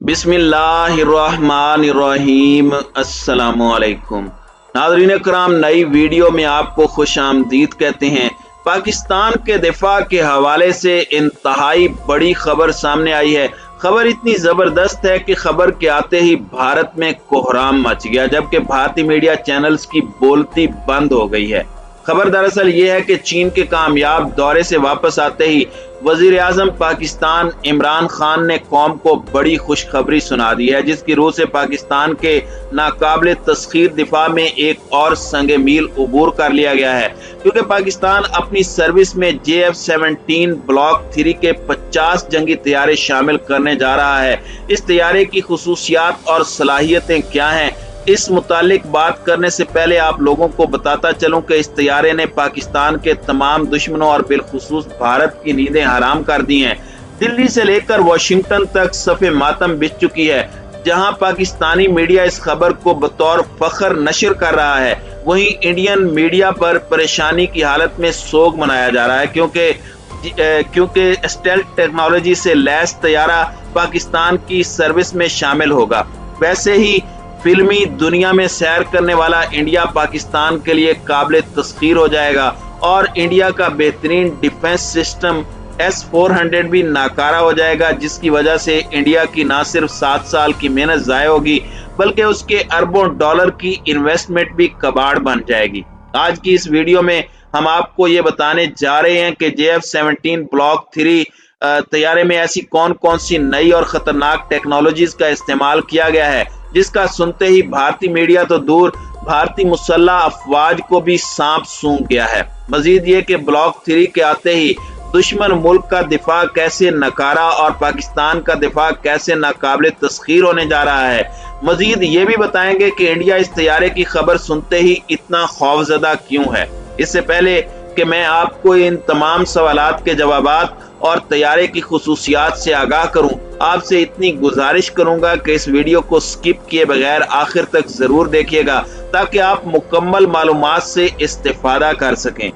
बिस्मिल्लाहिर्रहमानिर्रहीम। अस्सलामुअलैकुम नाज़रीन कराम, नई वीडियो में आपको खुश आमदीद कहते हैं। पाकिस्तान के दिफा के हवाले से इंतहाई बड़ी खबर सामने आई है। खबर इतनी ज़बरदस्त है कि खबर के आते ही भारत में कोहराम मच गया, जबकि भारतीय मीडिया चैनल्स की बोलती बंद हो गई है। खबर दरअसल ये है कि चीन के कामयाब दौरे से वापस आते ही वजीर आजम पाकिस्तान इमरान खान ने कौम को बड़ी खुशखबरी सुना दी है, जिसकी रूह से पाकिस्तान के नाकाबिल तस्खीर दिफा में एक और संगे मील अबूर कर लिया गया है, क्योंकि पाकिस्तान अपनी सर्विस में JF-17 ब्लॉक 3 के 50 जंगी तैयारे शामिल करने जा रहा है। इस तैयारे की खुसूसियात और सलाहियतें क्या हैं, इस मुतालिक बात करने से पहले आप लोगों को बताता चलूं कि इस तैयारे ने पाकिस्तान के तमाम दुश्मनों और बिलखुसूस भारत की नींदें हराम कर दी हैं। दिल्ली से लेकर वाशिंगटन तक सफ़े मातम बिछ चुकी है। जहां पाकिस्तानी मीडिया इस खबर को बतौर फख्र नशर कर रहा है, वहीं इंडियन मीडिया पर परेशानी की हालत में सोग मनाया जा रहा है, क्योंकि स्टेल्थ टेक्नोलॉजी से लैस तैयारा पाकिस्तान की सर्विस में शामिल होगा। वैसे ही फिल्मी दुनिया में सैर करने वाला इंडिया पाकिस्तान के लिए काबिल तस्खीर हो जाएगा और इंडिया का बेहतरीन डिफेंस सिस्टम S-400 भी नाकारा हो जाएगा, जिसकी वजह से इंडिया की ना सिर्फ 7 साल की मेहनत ज़ाय होगी, बल्कि उसके अरबों डॉलर की इन्वेस्टमेंट भी कबाड़ बन जाएगी। आज की इस वीडियो में हम आपको ये बताने जा रहे हैं कि JF-17 ब्लॉक 3 तैयारे में ऐसी कौन कौन सी नई और खतरनाक टेक्नोलॉजीज का इस्तेमाल किया गया है, जिसका सुनते ही भारतीय मीडिया तो दूर, भारतीय मुसल्लह अफवाज को भी सांप सूंघ गया है। मजीद ये कि ब्लॉक 3 के आते ही दुश्मन मुल्क का दिफा कैसे नकारा और पाकिस्तान का दिफा कैसे नाकाबिल तस्खीर होने जा रहा है। मजीद ये भी बताएंगे कि इंडिया इस तैयारे की खबर सुनते ही इतना खौफजदा क्यों है। इससे पहले कि मैं आपको इन तमाम सवालात के जवाबात और तैयारे की खुसूसियात से आगाह करूं, आपसे इतनी गुजारिश करूंगा कि इस वीडियो को स्किप किए बगैर आखिर तक जरूर देखिएगा, ताकि आप मुकम्मल मालूमात से इस्तेफादा कर सकें।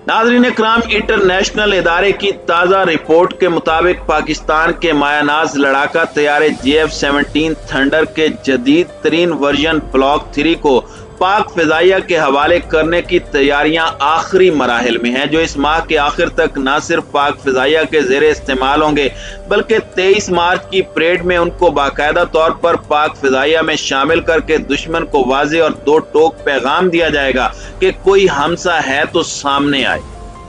नाज़रीन कराम, इंटरनेशनल इदारे की ताज़ा रिपोर्ट के मुताबिक पाकिस्तान के मायानाज लड़ाका तैयारे JF-17 थंडर के जदीद तरीन वर्जन ब्लॉक 3 को पाक फिजाइया के हवाले करने की तैयारियां आखिरी मराहिल में हैं, जो इस माह के आखिर तक न सिर्फ पाक फिजाइया के ज़ेरे इस्तेमाल होंगे, बल्कि 23 मार्च की परेड में उनको बाकायदा तौर पर पाक फिजाइया में शामिल करके दुश्मन को वाज़े और दो टोक पैगाम दिया जाएगा कि कोई हमसा है तो सामने आए।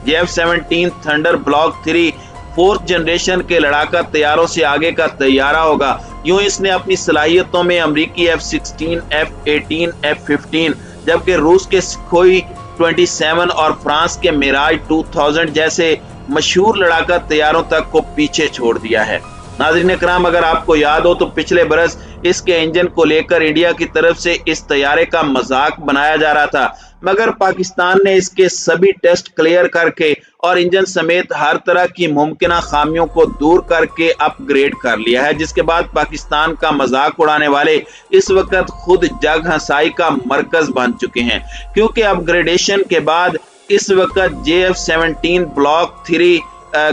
JF-17 thunder block 3 4th generation के लड़ाका तैयारों से आगे का तैयारा होगा। यूं इसने अपनी सलाहियतों में अमरीकी F-16, F-18, F-15, जबकि रूस के सुखोई 27 और फ्रांस के मिराज 2000 जैसे मशहूर लड़ाका तैयारों तक को पीछे छोड़ दिया है। नाज़रीन कराम, अगर आपको याद हो तो पिछले बरस इसके इंजन को लेकर इंडिया की तरफ से इस तैयारे का मजाक बनाया जा रहा था, मगर पाकिस्तान ने इसके सभी टेस्ट क्लियर करके और इंजन समेत हर तरह की मुमकिन खामियों को दूर करके अपग्रेड कर लिया है, जिसके बाद पाकिस्तान का मजाक उड़ाने वाले इस वक्त खुद जग हंसाई का मरकज बन चुके हैं, क्योंकि अपग्रेडेशन के बाद इस वक्त JF-17 ब्लॉक 3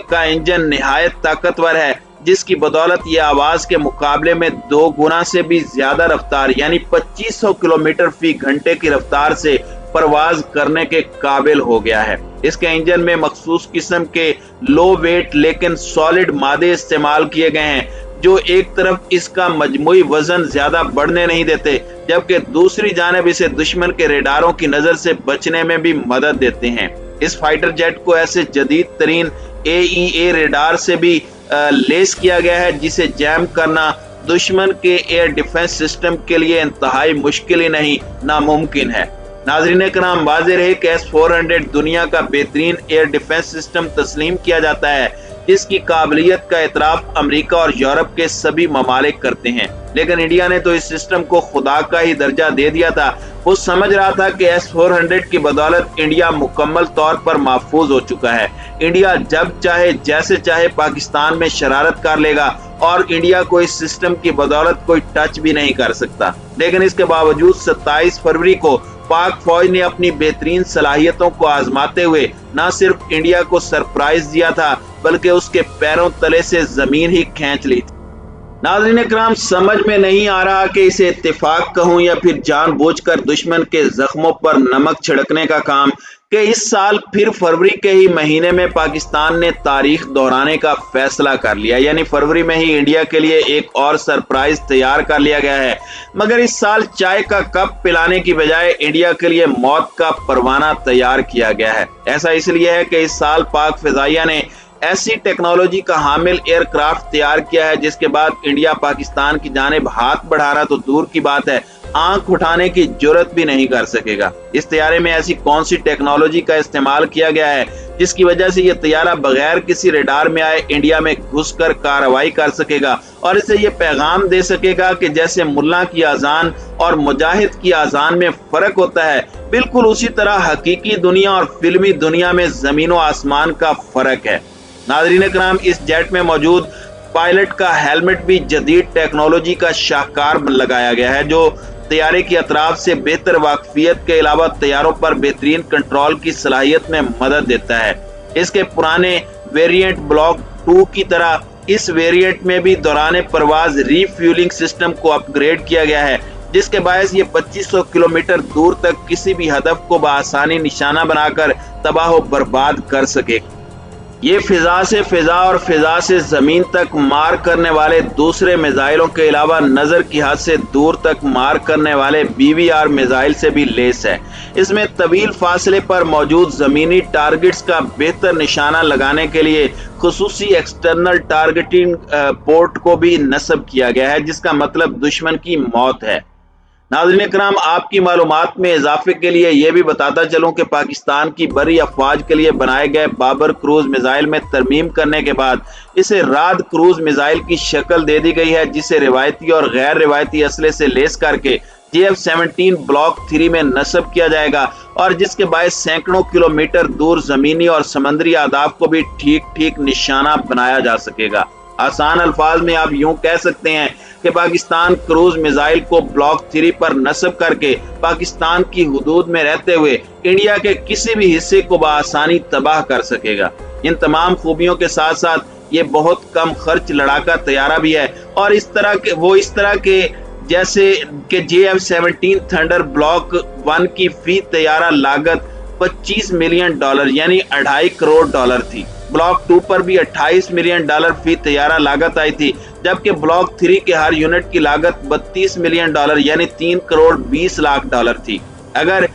का इंजन निहायत ताकतवर है, जिसकी बदौलत ये आवाज के मुकाबले में 2 गुना से भी ज्यादा रफ्तार यानी 2500 किलोमीटर फी घंटे की रफ्तार से परवाज करने के काबिल हो गया है। इसके इंजन में मखसूस किस्म के लो वेट लेकिन सॉलिड मादे इस्तेमाल किए गए हैं, जो एक तरफ इसका मजमूई वजन ज्यादा बढ़ने नहीं देते, जबकि दूसरी जानिब इसे दुश्मन के रेडारों की नजर से बचने में भी मदद देते हैं। इस फाइटर जेट को ऐसे जदीद तरीन AEA रेडार से भी लेस किया गया है, जिसे जैम करना दुश्मन के एयर डिफेंस सिस्टम के लिए इंतहाई मुश्किल ही नहीं नामुमकिन है। नाज़रीन कराम, वाज़ेह रहे कि S-400 दुनिया का बेहतरीन एयर डिफेंस सिस्टम तस्लीम किया जाता है, जिसकी काबिलियत का एतराफ अमेरिका और यूरोप के सभी ममालिक करते हैं, लेकिन इंडिया ने तो इस सिस्टम को खुदा का ही दर्जा दे दिया था। वो समझ रहा था कि S-400 की बदौलत इंडिया मुकम्मल तौर पर महफूज हो चुका है। इंडिया जब चाहे जैसे चाहे पाकिस्तान में शरारत कर लेगा और इंडिया को इस सिस्टम की बदौलत कोई टच भी नहीं कर सकता। लेकिन इसके बावजूद 27 फरवरी को पाक फौज ने अपनी बेहतरीन सलाहियतों को आजमाते हुए न सिर्फ इंडिया को सरप्राइज दिया था, बल्कि उसके पैरों तले से जमीन ही खींच ली थी। नाज़रीन इकराम, समझ में नहीं आ रहा कि इसे इत्तेफाक कहूं या फिर जानबूझकर दुश्मन के जख्मों पर नमक छिड़कने का काम कि इस साल फिर फरवरी के ही महीने में पाकिस्तान ने तारीख दोहराने का फैसला कर लिया। यानी फरवरी में ही इंडिया के लिए एक और सरप्राइज तैयार कर लिया गया है। मगर इस साल चाय का कप पिलाने की बजाय इंडिया के लिए मौत का परवाना तैयार किया गया है। ऐसा इसलिए है कि इस साल पाक फिजाइया ने ऐसी टेक्नोलॉजी का हामिल एयरक्राफ्ट तैयार किया है जिसके बाद इंडिया पाकिस्तान की जानिब हाथ बढ़ाना तो दूर की बात है, आंख उठाने की जुर्रत भी नहीं कर सकेगा। इस तैयारे में ऐसी कौन सी टेक्नोलॉजी का इस्तेमाल किया गया है जिसकी वजह से यह तैयारा बगैर किसी रडार में आए इंडिया में घुसकर कार्रवाई कर सकेगा और इसे यह पैगाम दे सकेगा कि जैसे मुल्ला की अजान और मुजाहिद की अजान में फर्क होता है, बिल्कुल उसी तरह हकीकी दुनिया और फिल्मी दुनिया में जमीन व आसमान का फर्क है। नाज़रीन इकराम, इस जेट में मौजूद पायलट का हेलमेट भी जदीद टेक्नोलॉजी का शाहकार लगाया गया है जो तैयारे की अतराफ से बेहतर वाकफियत के अलावा तैयारों पर बेहतरीन कंट्रोल की सलाहियत में मदद देता है। इसके पुराने वेरिएंट ब्लॉक 2 की तरह इस वेरिएंट में भी दौरान परवाज रीफ्यूलिंग सिस्टम को अपग्रेड किया गया है जिसके बायस ये 2500 किलोमीटर दूर तक किसी भी हदफ को बआसानी निशाना बनाकर तबाह व बर्बाद कर सके। ये फिजा से जमीन तक मार करने वाले दूसरे मिसाइलों के अलावा नजर की हद से दूर तक मार करने वाले BVR मिसाइल से भी लेस है। इसमें तवील फासले पर मौजूद जमीनी टारगेट्स का बेहतर निशाना लगाने के लिए खुसूसी एक्सटर्नल टारगेटिंग पोर्ट को भी नस्ब किया गया है जिसका मतलब दुश्मन की मौत है। नाज़रीन इकराम, आपकी मालूमात में इजाफे के लिए यह भी बताता चलूं कि पाकिस्तान की बरी अफवाज के लिए बनाए गए बाबर क्रूज मिसाइल में तरमीम करने के बाद इसे राद क्रूज मिसाइल की शक्ल दे दी गई है जिसे रिवायती और गैर रिवायती असले से लेस करके JF-17 ब्लॉक 3 में नस्ब किया जाएगा और जिसके बायस सैकड़ों किलोमीटर दूर जमीनी और समंदरी आदाब को भी ठीक ठीक निशाना बनाया जा सकेगा। आसान अल्फाज में आप यूं कह सकते हैं कि पाकिस्तान क्रूज मिसाइल को ब्लॉक 3 पर नस्ब करके पाकिस्तान की हुदूद में रहते हुए इंडिया के किसी भी हिस्से को बआसानी तबाह कर सकेगा। इन तमाम खूबियों के साथ साथ ये बहुत कम खर्च लड़ाका तैयारा भी है और इस तरह के जैसे कि JF-17 थंडर ब्लॉक 1 की फी तैयारा लागत $25 मिलियन यानी $2.5 करोड़ थी। ब्लॉक 2 पर भी $28 मिलियन फी तैयारा लागत आई थी, जबकि ब्लॉक 3 के हर यूनिट की लागत $32 मिलियन यानी $3 करोड़ 20 लाख थी। अगर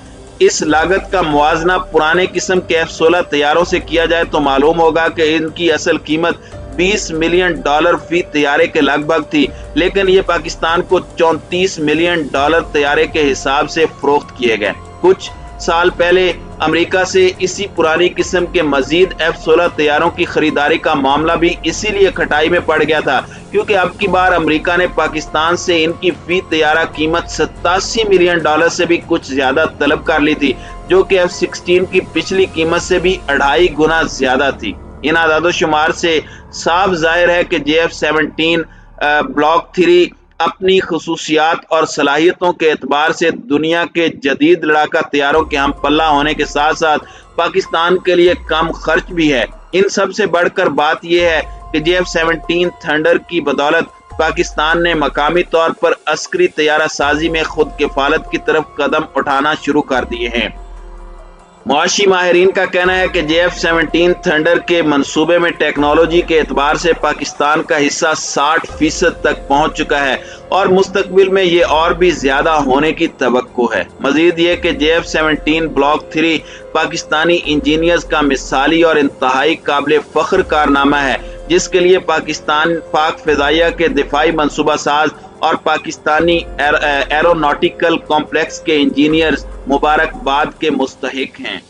इस लागत का मुआवजा पुराने किस्म के F-16 तैयारों से किया जाए तो मालूम होगा कि इनकी असल कीमत $20 मिलियन फी तैयारे के लगभग थी, लेकिन ये पाकिस्तान को $34 मिलियन तैयारे के हिसाब से फरोख्त किए गए। कुछ साल पहले अमेरिका से इसी पुरानी किस्म के मजीद F-16 तैयारों की खरीदारी का मामला भी इसीलिए खटाई में पड़ गया था क्योंकि अब की बार अमेरिका ने पाकिस्तान से इनकी फी तैयारा कीमत $87 मिलियन से भी कुछ ज्यादा तलब कर ली थी, जो कि F-16 की पिछली कीमत से भी 2.5 गुना ज्यादा थी। इन आदादोशुमार से साफ जाहिर है कि JF-17 ब्लॉक 3 अपनी खुसूसियात और सलाहियतों के एतबार से दुनिया के जदीद लड़ाका तैयारों के हम पल्ला होने के साथ साथ पाकिस्तान के लिए कम खर्च भी है। इन सब से बढ़कर बात यह है कि JF-17 थंडर की बदौलत पाकिस्तान ने मकामी तौर पर अस्करी तैयारा साजी में खुद किफालत की तरफ कदम उठाना शुरू कर दिए हैं। मुआशी माहिरीन का कहना है कि JF-17 थंडर के मंसूबे में टेक्नोलॉजी के एतबार से पाकिस्तान का हिस्सा 60% तक पहुंच चुका है और मुस्तकबिल में ये और भी ज्यादा होने की तवक्को है। मजीद ये कि JF-17 ब्लॉक 3 पाकिस्तानी इंजीनियर्स का मिसाली और इंतहाई काबिल फख्र कारनामा है जिसके लिए पाक फिजाइया के दिफाई मंसूबा साज और पाकिस्तानी एरोनॉटिकल कॉम्प्लेक्स के इंजीनियर्स मुबारकबाद के मुस्तहिक हैं।